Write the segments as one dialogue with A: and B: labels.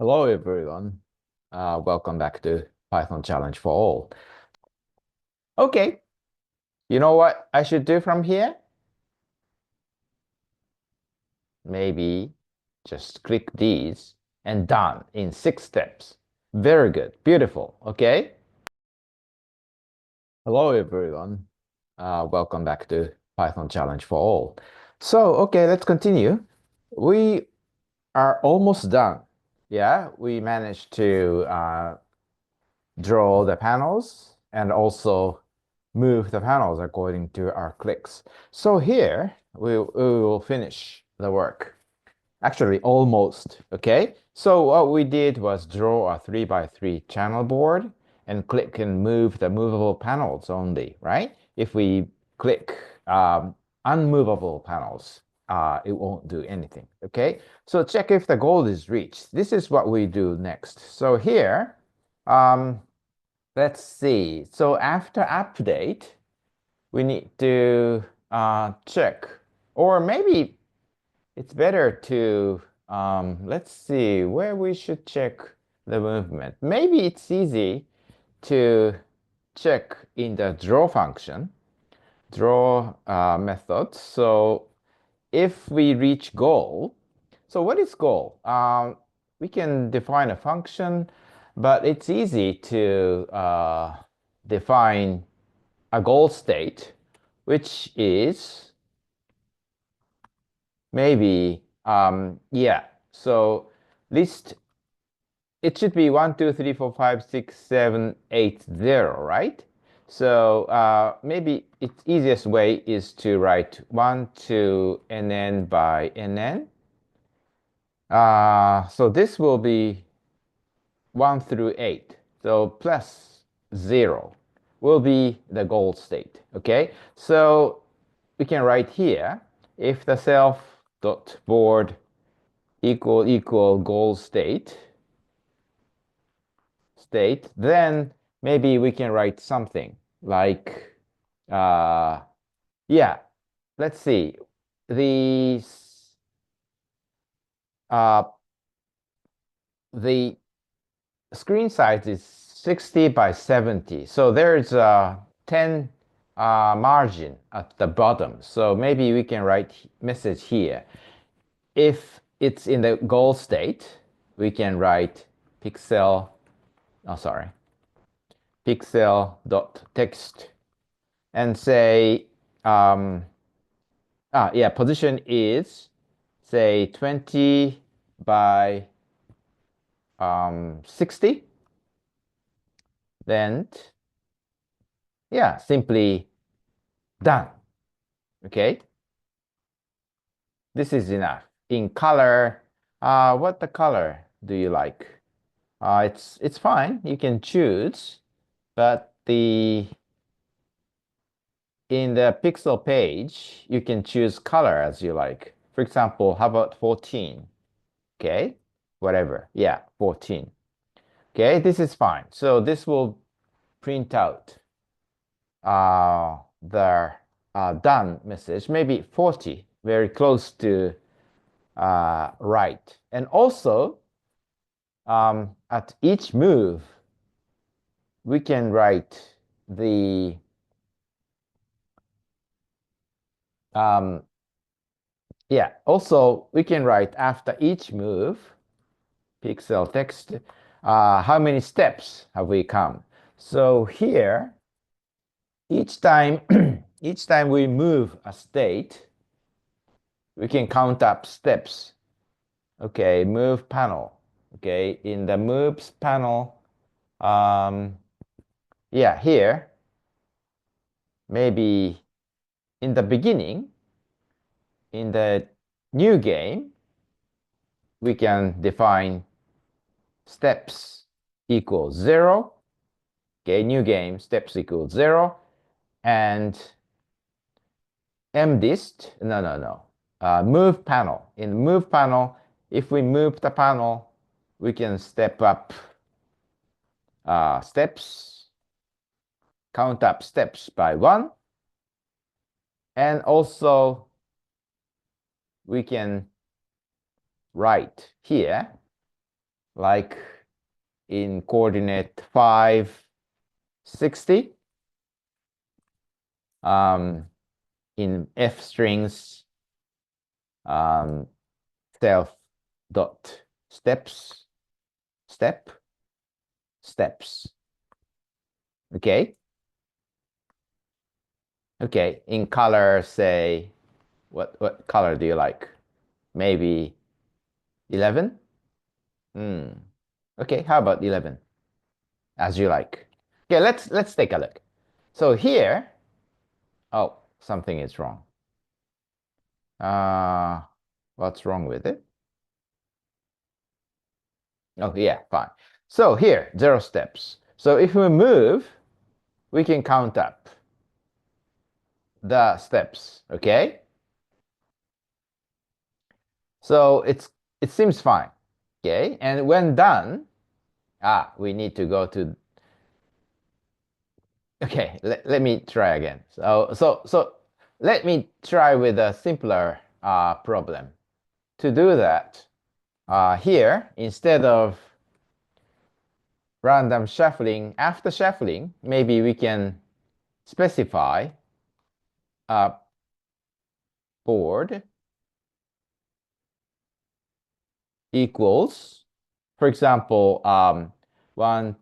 A: Hello, everyone. Welcome back to Python Challenge for All. Okay, you know what I should do from here? Maybe just click these and done in 6 steps. Very good, beautiful. Okay. Hello, everyone. Welcome back to Python Challenge for All. Okay, let's continue. We are almost done. Yeah, we managed to draw the panels and also move the panels according to our clicks. So here we will finish the work. Actually, almost. Okay. So what we did was draw a 3x3 channel board and click and move the movable panels only, right? If we click unmovable panels, it won't do anything. Okay. So check if the goal is reached. This is what we do next. So here, um, let's see. So after update, we need to check, or maybe it's better to, let's see where we should check the movement. Maybe it's easy to check in the draw function, draw method. So if we reach goal, so what is goal? We can define a function, but it's easy to define a goal state, which is maybe, yeah, so list, it should be 1, 2, 3, 4, 5, 6, 7, 8, 0, right? So maybe its easiest way is to write 1 to nn by nn. So this will be 1 through 8. So plus 0 will be the goal state. Okay, so we can write here if the self dot board equal goal state, then maybe we can write something like uh, yeah, let's see, the uh, the screen size is 60 by 70. So there's a 10 margin at the bottom. So maybe we can write message here. If it's in the goal state, we can write pixel, oh, sorry, pixel.text and say, yeah, position is, say, 20 by 60. Then, yeah, simply done. Okay, this is enough. In color, what the color do you like? It's fine. You can choose, but the in the pixel page, you can choose color as you like. For example, how about 14? Okay, whatever. Yeah, 14. Okay, this is fine. So this will print out the done message, maybe 40, very close to right. And also, at each move, we can write the yeah. Also, we can write after each move, pixel text, how many steps have we come? So here, each time, each time we move a state, we can count up steps. Okay, move panel. Okay, in the moves panel, um, yeah, here, maybe in the beginning, in the new game, we can define steps equals 0. Okay, new game, steps equals 0. And mdist, no. Move panel. In move panel, if we move the panel, we can step up steps, count up steps by 1. And also, we can write here like in coordinate 560, in F strings, self dot steps, steps. Okay. Okay. In color, say, what color do you like? Maybe 11? Okay, how about 11? As you like. Okay, let's take a look. So here, oh, something is wrong. Uh, what's wrong with it? Oh, yeah, fine. So here, 0 steps. So if we move, we can count up the steps, okay? So it seems fine, okay? And when done, we need to go to, okay, let me try again. So let me try with a simpler problem. To do that, here, instead of random shuffling, after shuffling, maybe we can specify a board equals, for example, 1,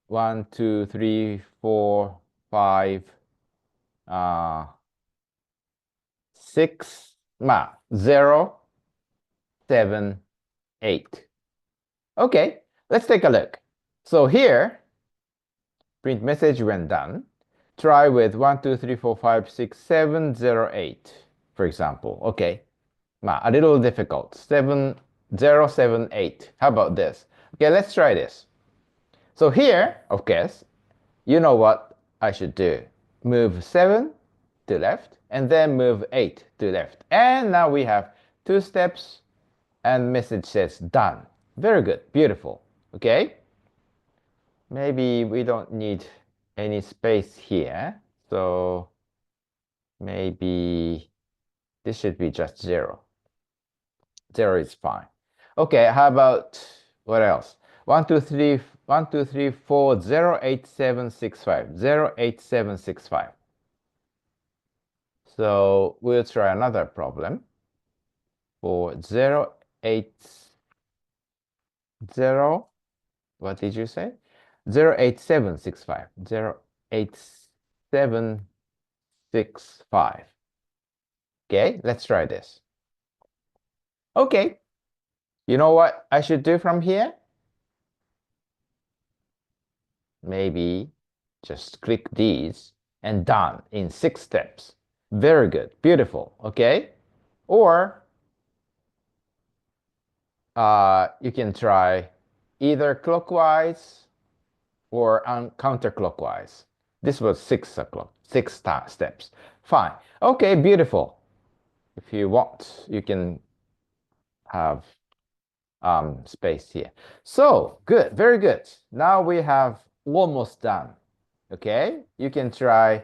A: 1, 2, 3, 4, 5, 6, 0, 7, 8. Okay, let's take a look. So here, print message when done. Try with 1, 2, 3, 4, 5, 6, 7, 0, 8, for example. Okay, a little difficult. 7, 0, 7, 8. How about this? Okay, let's try this. So here, of course, you know what I should do. Move 7 to left, and then move 8 to left. And now we have 2 steps, and message says done. Very good, beautiful. Okay? Maybe we don't need any space here. So maybe this should be just 0. 0 is fine. Okay, how about what else? 1, 2, 3, 1, 2, 3, 4, 0, 8, 7, 6, 5. 0, 8, 7, 6, 5. So we'll try another problem for 0, 8, 0. What did you say? 0, 8, 7, 6, 5. 0, 8, 7, 6, 5. Okay, let's try this. Okay, you know what I should do from here? Maybe just click these and done in 6 steps. Very good, beautiful, okay? Or you can try either clockwise or counterclockwise. This was 6 o'clock, 6 steps. Fine. Okay, beautiful. If you want, you can have space here. So good, very good. Now we have almost done. Okay, you can try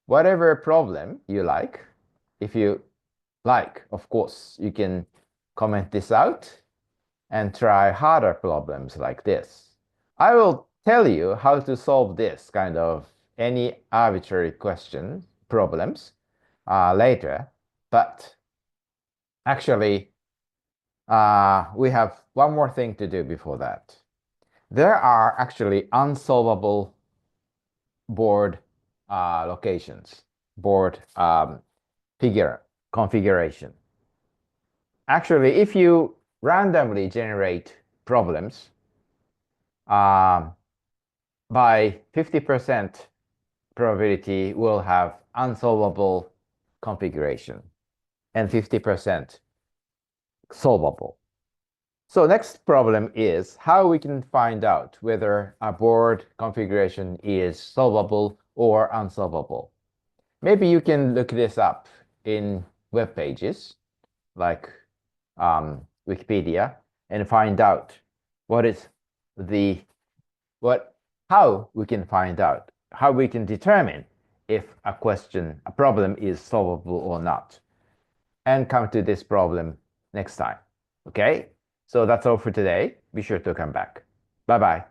A: whatever problem you like. If you like, of course, you can comment this out and try harder problems like this. I will tell you how to solve this kind of any arbitrary question problems later, but actually we have one more thing to do before that. There are actually unsolvable board locations, board figure configuration. Actually, if you randomly generate problems by 50% probability will have unsolvable configuration and 50% solvable. So next problem is how we can find out whether a board configuration is solvable or unsolvable. Maybe you can look this up in web pages like Wikipedia and find out what is the how we can find out, how we can determine if a problem is solvable or not, and come to this problem next time. Okay? So that's all for today. Be sure to come back. Bye bye.